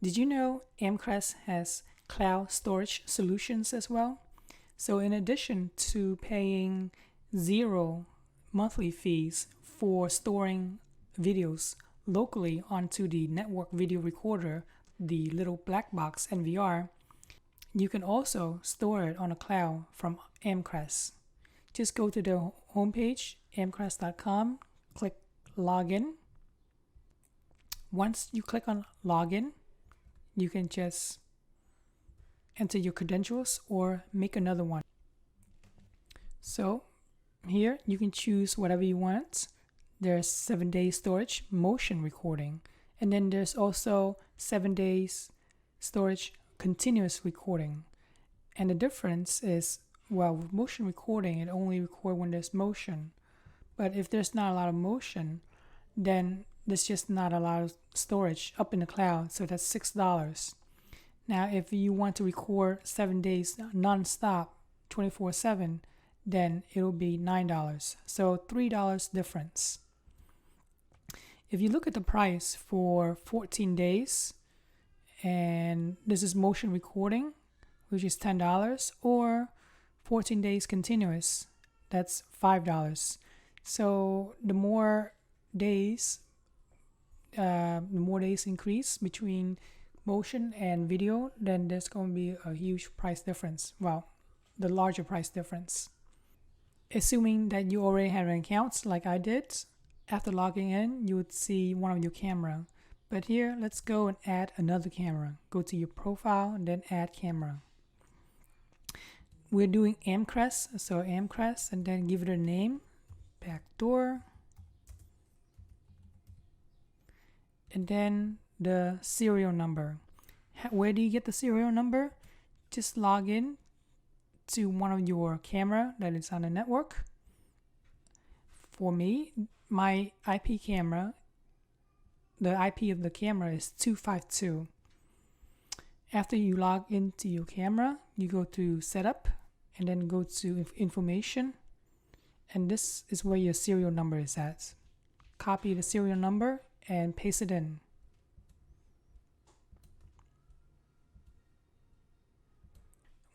Did you know Amcrest has cloud storage solutions as well? So in addition to paying zero monthly fees for storing videos locally onto the network video recorder, the little black box NVR, you can also store it on a cloud from Amcrest. Just go to the homepage, amcrest.com, click login. Once you click on login, you can just enter your credentials or make another one. So here you can choose whatever you want. There's 7 days storage motion recording, and then there's also 7 days storage continuous recording. And the difference is, well, with motion recording, it only records when there's motion. But if there's not a lot of motion, then there's just not a lot of storage up in the cloud. So that's $6. Now, if you want to record 7 days non-stop, 24/7, then it'll be $9. So $3 difference. If you look at the price for 14 days, and this is motion recording, which is $10, or 14 days continuous, that's $5. So the more days increase between motion and video, then there's going to be a huge price difference. Well, the larger price difference. Assuming that you already have an account like I did, after logging in, you would see one of your camera. But here, let's go and add another camera. Go to your profile and then add camera. We're doing Amcrest, so Amcrest, and then give it a name, backdoor, and then the serial number. Where do you get the serial number? Just log in to one of your camera that is on the network. For me, my IP camera, the IP of the camera is 252. After you log into your camera, you go to setup and then go to information, and this is where your serial number is at. Copy the serial number and paste it in.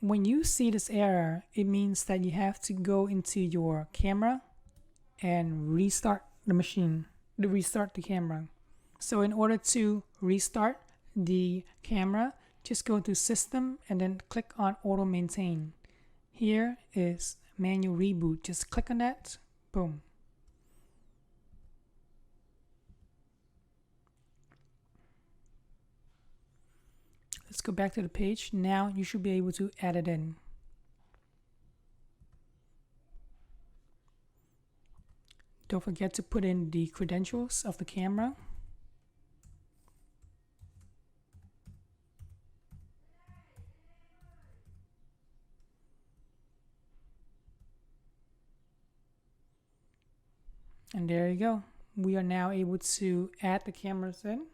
When you see this error, it means that you have to go into your camera and restart the machine, restart the camera. So in order to restart the camera, just go to System and then click on Auto Maintain. Here is Manual Reboot. Just click on that. Boom. Let's go back to the page. Now you should be able to add it in. Don't forget to put in the credentials of the camera. And there you go. We are now able to add the cameras in.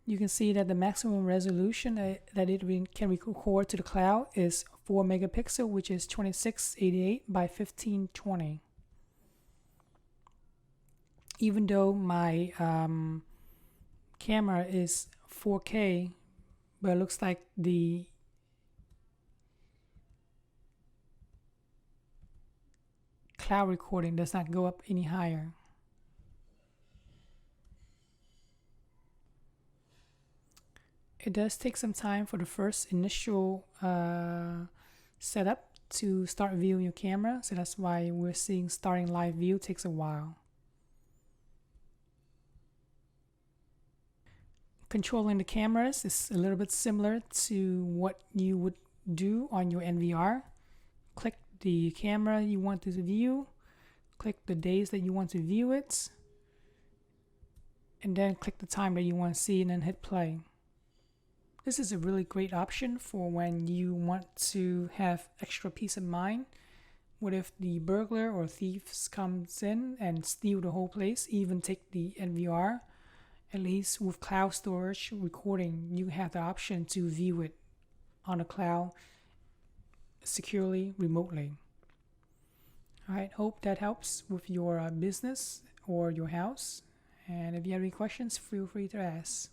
You can see that the maximum resolution that it can record to the cloud is 4 megapixel, which is 2688 by 1520. Even though my camera is 4K, but it looks like the cloud recording does not go up any higher. It does take some time for the first initial setup to start viewing your camera, so that's why we're seeing starting live view takes a while. Controlling the cameras is a little bit similar to what you would do on your NVR. Click the camera you want to view, click the days that you want to view it, and then click the time that you want to see and then hit play. This is a really great option for when you want to have extra peace of mind. What if the burglar or thieves comes in and steal the whole place, even take the NVR? At least with cloud storage recording, you have the option to view it on the cloud securely, remotely. All right, hope that helps with your business or your house. And if you have any questions, feel free to ask.